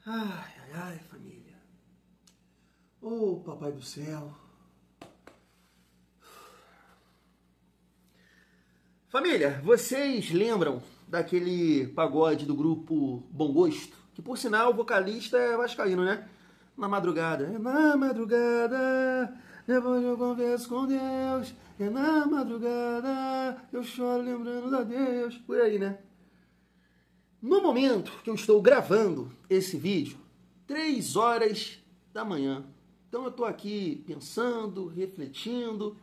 Ai, ai, ai, família. Ô, papai do céu. Família, vocês lembram daquele pagode do grupo Bom Gosto? Que, por sinal, o vocalista é vascaíno, né? Na madrugada. É na madrugada, depois eu converso com Deus. É na madrugada, eu choro lembrando da Deus. Por aí, né? No momento que eu estou gravando esse vídeo, 3 horas da manhã. Então eu estou aqui pensando, refletindo.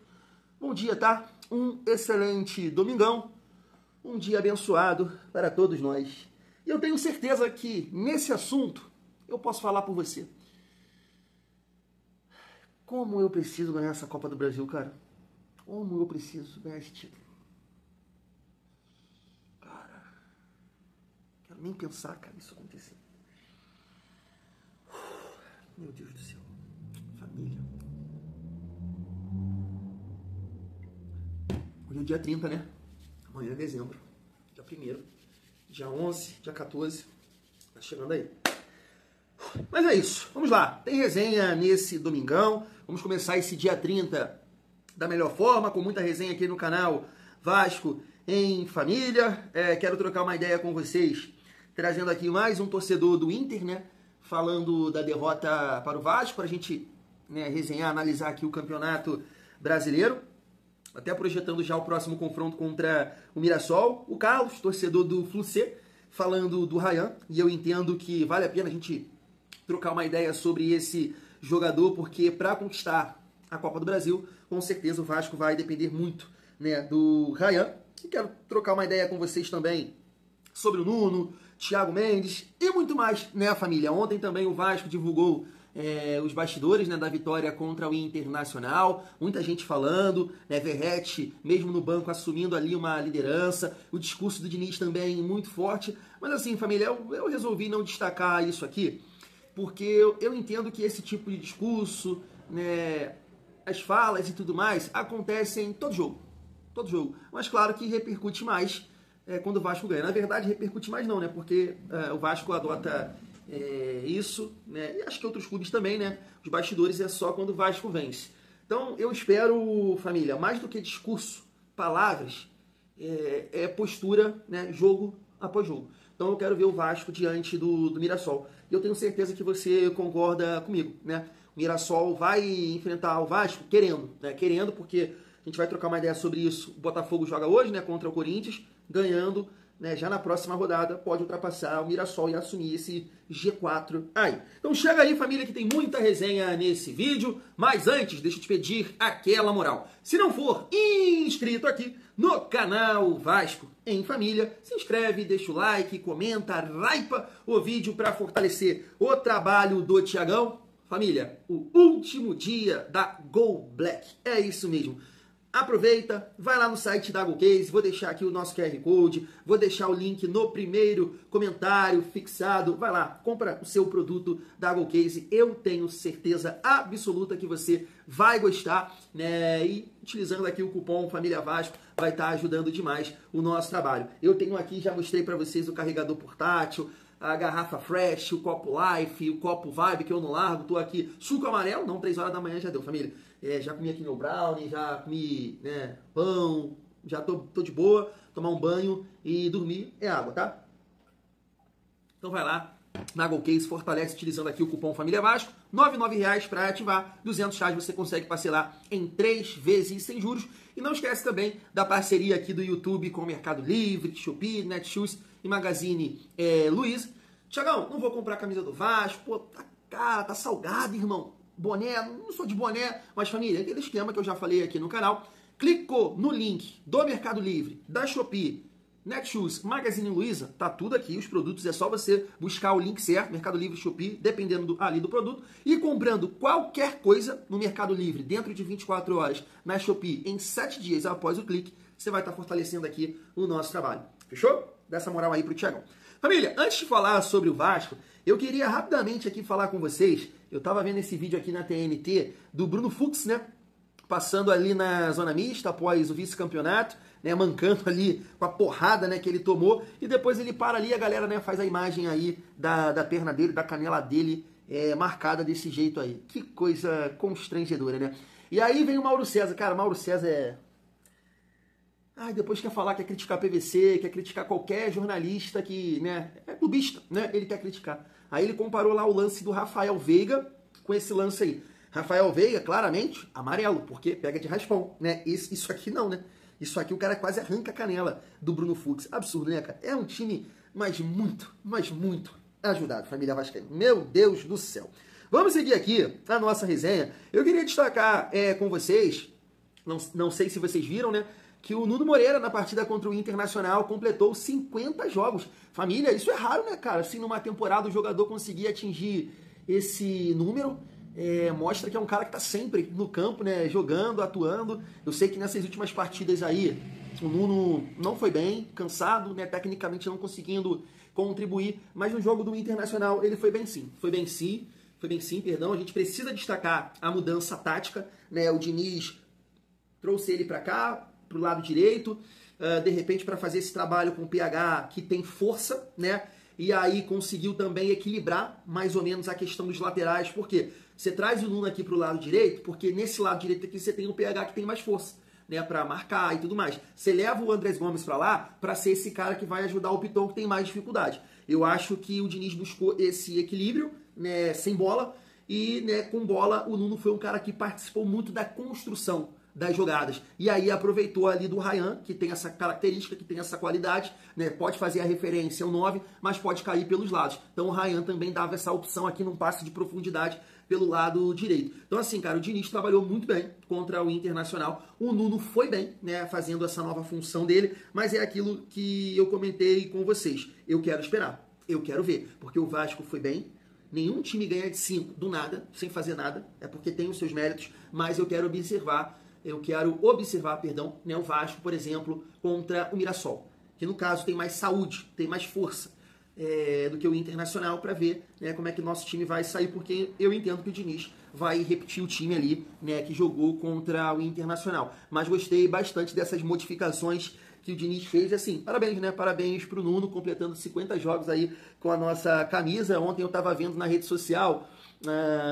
Bom dia, tá? Um excelente domingão. Um dia abençoado para todos nós. E eu tenho certeza que nesse assunto eu posso falar por você. Como eu preciso ganhar essa Copa do Brasil, cara. Como eu preciso ganhar esse título. Quero nem pensar, cara, isso acontecer. Meu Deus do céu. Família. Hoje é dia 30, né? Amanhã é dezembro. Dia 1º. Dia 11, dia 14. Tá chegando aí. Mas é isso. Vamos lá. Tem resenha nesse domingão. Vamos começar esse dia 30 da melhor forma, com muita resenha aqui no canal Vasco em Família. Quero trocar uma ideia com vocês, trazendo aqui mais um torcedor do Inter, né? Falando da derrota para o Vasco, para a gente, né, resenhar, analisar aqui o Campeonato Brasileiro. Até projetando já o próximo confronto contra o Mirassol. O Carlos, torcedor do Flucê, falando do Ryan. E eu entendo que vale a pena a gente trocar uma ideia sobre esse jogador, porque para conquistar a Copa do Brasil, com certeza o Vasco vai depender muito, né, do Ryan. E quero trocar uma ideia com vocês também sobre o Nuno, Thiago Mendes e muito mais, né, família? Ontem também o Vasco divulgou os bastidores, né, da vitória contra o Internacional. Muita gente falando, né, Verratti mesmo no banco assumindo ali uma liderança. O discurso do Diniz também muito forte. Mas assim, família, eu resolvi não destacar isso aqui, porque eu entendo que esse tipo de discurso, né, as falas e tudo mais, acontecem em todo jogo. Todo jogo. Mas claro que repercute mais quando o Vasco ganha. Na verdade, repercute mais não, né? Porque o Vasco adota isso, né? E acho que outros clubes também, né? Os bastidores é só quando o Vasco vence. Então, eu espero, família, mais do que discurso, palavras, postura, né? Jogo após jogo. Então, eu quero ver o Vasco diante do Mirassol. E eu tenho certeza que você concorda comigo, né? O Mirassol vai enfrentar o Vasco querendo, né? Querendo, porque a gente vai trocar uma ideia sobre isso. O Botafogo joga hoje, né, contra o Corinthians, ganhando, né, já na próxima rodada pode ultrapassar o Mirassol e assumir esse G4 aí. Então chega aí, família, que tem muita resenha nesse vídeo. Mas antes, deixa eu te pedir aquela moral. Se não for inscrito aqui no canal Vasco em Família, se inscreve, deixa o like, comenta, raipa o vídeo para fortalecer o trabalho do Thiagão. Família, o último dia da Go Black. É isso mesmo. Aproveita, vai lá no site da GoCase, vou deixar aqui o nosso QR Code, vou deixar o link no primeiro comentário fixado. Vai lá, compra o seu produto da GoCase. Eu tenho certeza absoluta que você vai gostar, né? E utilizando aqui o cupom Família Vasco vai estar ajudando demais o nosso trabalho. Eu tenho aqui, já mostrei para vocês o carregador portátil, a garrafa Fresh, o copo Life, o copo Vibe que eu não largo. Tô aqui, suco amarelo, não, 3 horas da manhã já deu, família. Já comi aqui meu brownie, já comi, né, pão, já tô de boa, tomar um banho e dormir é água, tá? Então vai lá na GoCase, fortalece utilizando aqui o cupom Família Vasco, R$ 99,00 para ativar, R$200 você consegue parcelar em 3 vezes sem juros. E não esquece também da parceria aqui do YouTube com o Mercado Livre, Shopee, Netshoes e Magazine Luiza. Thiagão, não vou comprar a camisa do Vasco, pô, tá cara, tá salgado, irmão. Boné, não sou de boné, mas família, aquele esquema que eu já falei aqui no canal. Clicou no link do Mercado Livre, da Shopee, Netshoes, Magazine Luiza, tá tudo aqui, os produtos, é só você buscar o link certo, Mercado Livre, Shopee, dependendo ali do produto, e comprando qualquer coisa no Mercado Livre, dentro de 24 horas, na Shopee, em 7 dias após o clique, você vai estar fortalecendo aqui o nosso trabalho. Fechou? Dá essa moral aí pro Thiagão. Família, antes de falar sobre o Vasco, eu queria rapidamente aqui falar com vocês. Eu estava vendo esse vídeo aqui na TNT do Bruno Fux, né? Passando ali na zona mista após o vice-campeonato. né, mancando ali com a porrada, né, que ele tomou, e depois ele para ali, a galera, né, faz a imagem aí da perna dele, da canela dele, marcada desse jeito aí. Que coisa constrangedora, né? E aí vem o Mauro César. Cara, Mauro César depois quer falar, quer criticar PVC, quer criticar qualquer jornalista que, né, é clubista, né, ele quer criticar. Aí ele comparou lá o lance do Rafael Veiga com esse lance aí. Rafael Veiga, claramente, amarelo, porque pega de raspão, né? Isso aqui não, né? Isso aqui o cara quase arranca a canela do Bruno Fux. Absurdo, né, cara? É um time, mas muito ajudado, família vascaína. Meu Deus do céu. Vamos seguir aqui a nossa resenha. Eu queria destacar com vocês, não sei se vocês viram, né? Que o Nuno Moreira, na partida contra o Internacional, completou 50 jogos. Família, isso é raro, né, cara? Assim, numa temporada o jogador conseguir atingir esse número, mostra que é um cara que tá sempre no campo, né, jogando, atuando. Eu sei que nessas últimas partidas aí, o Nuno não foi bem, cansado, né, tecnicamente não conseguindo contribuir, mas no jogo do Internacional ele foi bem sim. Foi bem sim, perdão. A gente precisa destacar a mudança tática, né? O Diniz trouxe ele para cá, pro lado direito, de repente para fazer esse trabalho com o PH que tem força, né? E aí conseguiu também equilibrar mais ou menos a questão dos laterais, porque você traz o Nuno aqui pro lado direito, porque nesse lado direito aqui você tem o PH que tem mais força, né, para marcar e tudo mais. Você leva o Andrés Gomes para lá para ser esse cara que vai ajudar o Piton que tem mais dificuldade. Eu acho que o Diniz buscou esse equilíbrio, né, sem bola, e, né, com bola o Nuno foi um cara que participou muito da construção das jogadas. E aí aproveitou ali do Ryan, que tem essa característica, que tem essa qualidade, né? Pode fazer a referência ao 9, mas pode cair pelos lados. Então o Ryan também dava essa opção aqui num passe de profundidade pelo lado direito. Então assim, cara, o Diniz trabalhou muito bem contra o Internacional. O Nuno foi bem, né, fazendo essa nova função dele, mas é aquilo que eu comentei com vocês. Eu quero esperar, eu quero ver, porque o Vasco foi bem. Nenhum time ganha de 5 do nada, sem fazer nada, é porque tem os seus méritos, mas eu quero observar, né, o Vasco, por exemplo, contra o Mirassol, que no caso tem mais saúde, tem mais força do que o Internacional, para ver, né, como é que o nosso time vai sair, porque eu entendo que o Diniz vai repetir o time ali, né, que jogou contra o Internacional. Mas gostei bastante dessas modificações que o Diniz fez, assim, parabéns, né? Parabéns pro Nuno, completando 50 jogos aí com a nossa camisa. Ontem eu tava vendo na rede social,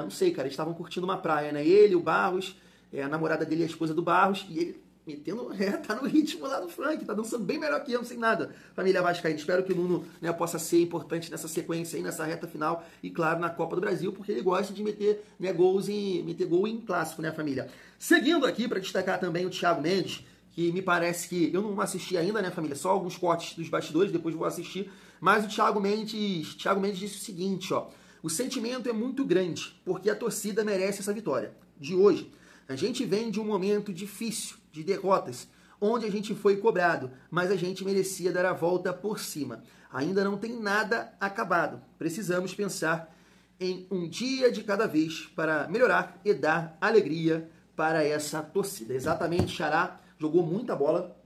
não sei, cara, eles estavam curtindo uma praia, né? Ele, o Barros, a namorada dele e a esposa do Barros, e ele metendo, tá no ritmo lá do Frank, tá dançando bem melhor que eu, sem nada. Família vascaína, espero que o Nuno, né, possa ser importante nessa sequência aí, nessa reta final, e claro, na Copa do Brasil, porque ele gosta de meter, né, gol em clássico, né, família? Seguindo aqui, para destacar também o Thiago Mendes, que me parece que, eu não assisti ainda, né, família, só alguns cortes dos bastidores, depois vou assistir, mas o Thiago Mendes disse o seguinte, ó: o sentimento é muito grande, porque a torcida merece essa vitória de hoje. A gente vem de um momento difícil, de derrotas, onde a gente foi cobrado, mas a gente merecia dar a volta por cima. Ainda não tem nada acabado. Precisamos pensar em um dia de cada vez para melhorar e dar alegria para essa torcida. Exatamente, Xará jogou muita bola,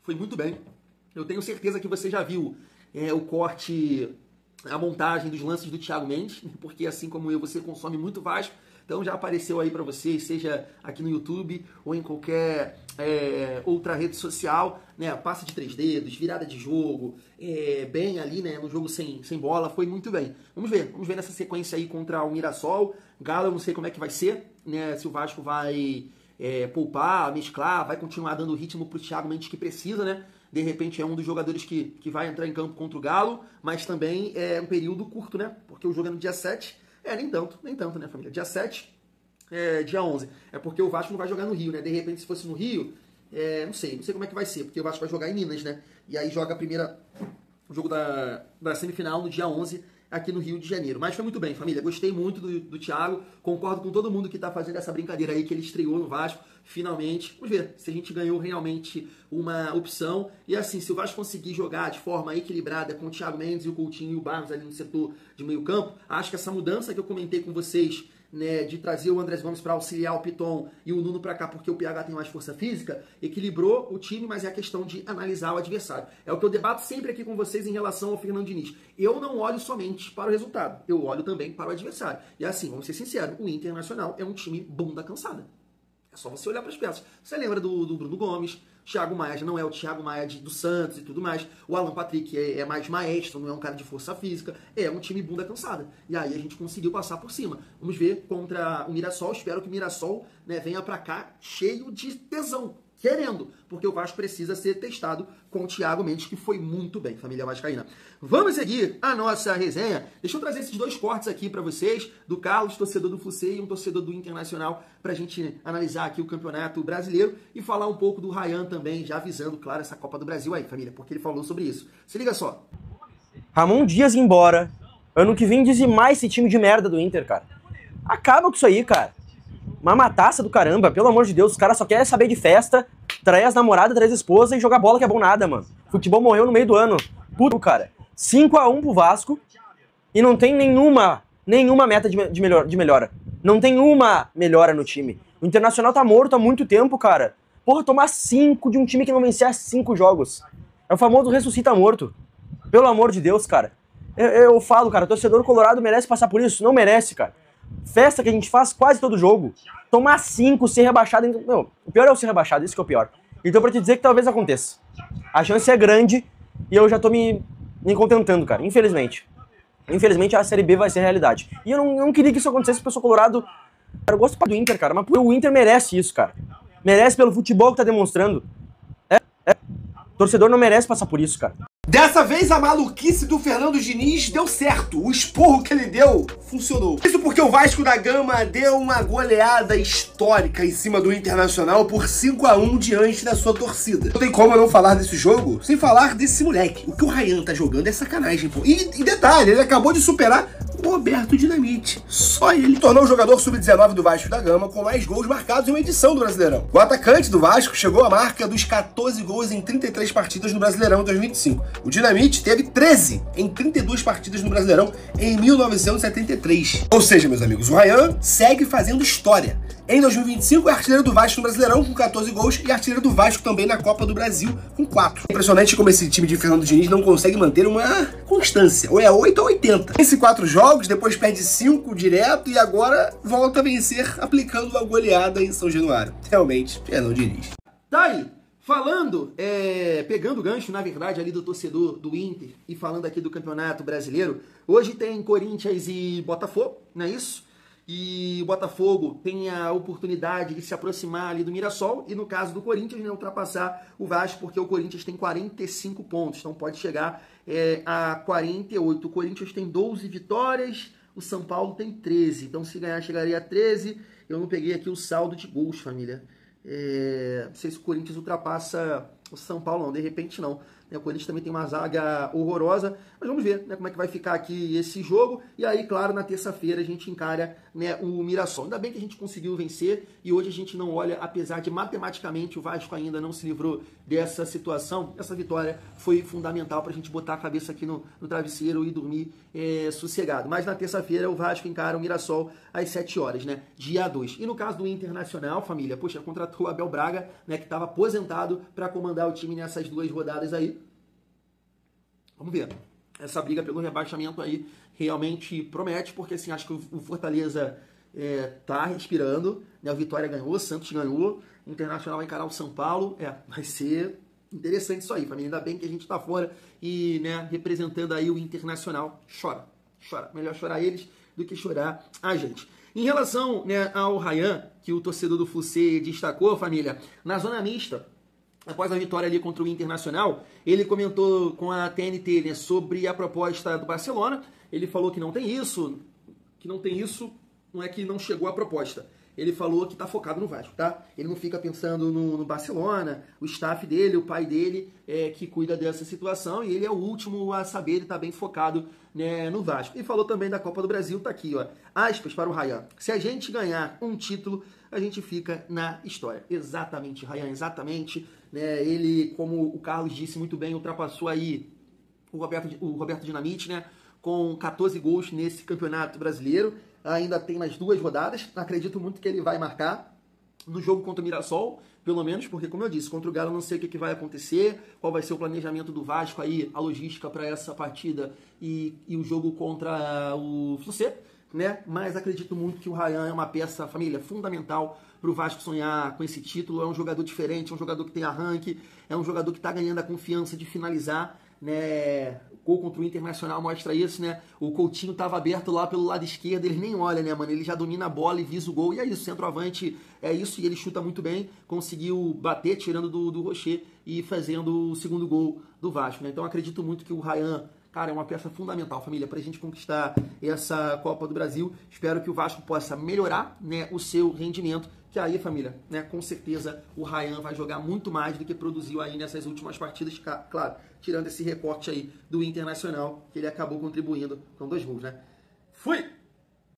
foi muito bem. Eu tenho certeza que você já viu o corte, a montagem dos lances do Thiago Mendes, porque assim como eu, você consome muito Vasco. Então já apareceu aí para vocês, seja aqui no YouTube ou em qualquer outra rede social, né? Passe de 3 dedos, virada de jogo, bem ali, né? No jogo sem bola, foi muito bem. Vamos ver nessa sequência aí contra o Mirassol. Galo, eu não sei como é que vai ser, né? Se o Vasco vai poupar, mesclar, vai continuar dando ritmo pro Thiago Mendes que precisa, né? De repente é um dos jogadores que vai entrar em campo contra o Galo, mas também é um período curto, né? Porque o jogo é no dia 7. Nem tanto, né, família? Dia 7, dia 11. É porque o Vasco não vai jogar no Rio, né? De repente, se fosse no Rio, não sei como é que vai ser, porque o Vasco vai jogar em Minas, né? E aí joga o jogo da semifinal no dia 11, aqui no Rio de Janeiro. Mas foi muito bem, família. Gostei muito do Thiago. Concordo com todo mundo que tá fazendo essa brincadeira aí, que ele estreou no Vasco, finalmente. Vamos ver se a gente ganhou realmente uma opção. E assim, se o Vasco conseguir jogar de forma equilibrada com o Thiago Mendes e o Coutinho e o Barros ali no setor de meio campo, acho que essa mudança que eu comentei com vocês, né, de trazer o Andrés Gomes para auxiliar o Piton e o Nuno para cá porque o PH tem mais força física, equilibrou o time, mas é a questão de analisar o adversário. É o que eu debato sempre aqui com vocês em relação ao Fernando Diniz. Eu não olho somente para o resultado, eu olho também para o adversário. E assim, vamos ser sinceros, o Internacional é um time bunda cansada. É só você olhar para as peças. Você lembra do Bruno Gomes, Thiago Maia já não é o Thiago Maia do Santos e tudo mais. O Alan Patrick é mais maestro, não é um cara de força física. É um time bunda cansada. E aí a gente conseguiu passar por cima. Vamos ver contra o Mirassol. Espero que o Mirassol, né, venha para cá cheio de tesão. Querendo, porque o Vasco precisa ser testado com o Thiago Mendes, que foi muito bem, família vascaína. Vamos seguir a nossa resenha. Deixa eu trazer esses dois cortes aqui para vocês, do Carlos, torcedor do Fluminense, e um torcedor do Internacional, para a gente analisar aqui o Campeonato Brasileiro e falar um pouco do Ryan também, já avisando, claro, essa Copa do Brasil aí, família, porque ele falou sobre isso. Se liga só. Ramon Dias embora. Ano que vem dizimar esse time de merda do Inter, cara. Acaba com isso aí, cara. Uma mataça do caramba, pelo amor de Deus, os caras só querem saber de festa, trair as namoradas, trair as esposas e jogar bola que é bom nada, mano. Futebol morreu no meio do ano. Puto, cara. 5-1 pro Vasco e não tem nenhuma meta de melhora. Não tem uma melhora no time. O Internacional tá morto há muito tempo, cara. Porra, tomar 5 de um time que não vencia 5 jogos. É o famoso ressuscita morto. Pelo amor de Deus, cara. Eu falo, cara, o torcedor colorado merece passar por isso? Não merece, cara. Festa que a gente faz quase todo jogo. Tomar 5, ser rebaixado... Meu, o pior é o ser rebaixado, isso que é o pior. Então pra te dizer que talvez aconteça. A chance é grande e eu já tô me contentando, cara, infelizmente. Infelizmente a Série B vai ser realidade. E eu não queria que isso acontecesse porque eu sou colorado. Cara, eu gosto do Inter, cara, mas o Inter merece isso, cara. Merece pelo futebol que tá demonstrando. O torcedor não merece passar por isso, cara. Dessa vez a maluquice do Fernando Diniz deu certo, o esporro que ele deu funcionou. Isso porque o Vasco da Gama deu uma goleada histórica em cima do Internacional por 5-1 diante da sua torcida. Não tem como eu não falar desse jogo sem falar desse moleque. O que o Ryan tá jogando é sacanagem, pô. E detalhe, ele acabou de superar o Roberto Dinamite. Só ele tornou o jogador sub-19 do Vasco da Gama com mais gols marcados em uma edição do Brasileirão. O atacante do Vasco chegou à marca dos 14 gols em 33 partidas no Brasileirão em 2025. O Dinamite teve 13 em 32 partidas no Brasileirão em 1973. Ou seja, meus amigos, o Ryan segue fazendo história. Em 2025 é artilheiro do Vasco no Brasileirão com 14 gols e artilheiro do Vasco também na Copa do Brasil com 4. Impressionante como esse time de Fernando Diniz não consegue manter uma constância. Ou é 8 ou 80. Vence 4 jogos, depois perde 5 direto e agora volta a vencer aplicando uma goleada em São Januário. Realmente, Fernando Diniz. Tá aí. Falando, pegando o gancho, na verdade, ali do torcedor do Inter e falando aqui do Campeonato Brasileiro, hoje tem Corinthians e Botafogo, não é isso? E o Botafogo tem a oportunidade de se aproximar ali do Mirassol e no caso do Corinthians, né, ultrapassar o Vasco, porque o Corinthians tem 45 pontos, então pode chegar a 48. O Corinthians tem 12 vitórias, o São Paulo tem 13, então se ganhar chegaria a 13. Eu não peguei aqui o saldo de gols, família. Não sei se o Corinthians ultrapassa o São Paulo, não, de repente não. O Corinthians também tem uma zaga horrorosa, mas vamos ver, né, como é que vai ficar aqui esse jogo. E aí, claro, na terça-feira a gente encara, né, o Mirassol. Ainda bem que a gente conseguiu vencer e hoje a gente não olha, apesar de matematicamente o Vasco ainda não se livrou dessa situação, essa vitória foi fundamental para a gente botar a cabeça aqui no travesseiro e dormir sossegado. Mas na terça-feira o Vasco encara o Mirassol às 7 horas, né, dia 2. E no caso do Internacional, família, poxa, contratou o Abel Braga, né, que estava aposentado para comandar o time nessas 2 rodadas aí. Vamos ver. Essa briga pelo rebaixamento aí realmente promete, porque assim, acho que o Fortaleza tá respirando, né? O Vitória ganhou, o Santos ganhou, o Internacional vai encarar o São Paulo. Vai ser interessante isso aí, família. Ainda bem que a gente tá fora e, né, representando aí o Internacional. Chora. Melhor chorar eles do que chorar a gente. Em relação, né, ao Ryan, que o torcedor do Fluminense destacou, família, na zona mista, após a vitória ali contra o Internacional, ele comentou com a TNT, né, sobre a proposta do Barcelona. Ele falou que não tem isso, não é que não chegou a proposta. Ele falou que está focado no Vasco, tá? Ele não fica pensando no Barcelona, o staff dele, o pai dele, que cuida dessa situação, e ele é o último a saber, ele está bem focado, né, no Vasco. E falou também da Copa do Brasil, tá aqui, ó. Aspas para o Ryan. Se a gente ganhar um título, a gente fica na história. Exatamente, Ryan, exatamente. Né? Ele, como o Carlos disse muito bem, ultrapassou aí o Roberto Dinamite, né, com 14 gols nesse Campeonato Brasileiro. Ainda tem mais 2 rodadas. Acredito muito que ele vai marcar no jogo contra o Mirassol, pelo menos, porque, como eu disse, contra o Galo não sei o que vai acontecer, qual vai ser o planejamento do Vasco aí, a logística para essa partida e o jogo contra o Fluminense, né? Mas acredito muito que o Ryan é uma peça, família, fundamental para o Vasco sonhar com esse título. É um jogador diferente, é um jogador que tem arranque, é um jogador que está ganhando a confiança de finalizar, né? O gol contra o Internacional mostra isso, né? O Coutinho estava aberto lá pelo lado esquerdo, ele nem olha, né, mano? Ele já domina a bola e visa o gol, e é isso, centroavante é isso, e ele chuta muito bem, conseguiu bater, tirando do Rocher e fazendo o segundo gol do Vasco, né? Então acredito muito que o Ryan, cara, é uma peça fundamental, família, para a gente conquistar essa Copa do Brasil. Espero que o Vasco possa melhorar, né, o seu rendimento, que aí, família, né, com certeza o Ryan vai jogar muito mais do que produziu aí nessas últimas partidas, claro, tirando esse recorte aí do Internacional, que ele acabou contribuindo com 2 gols, né? Fui!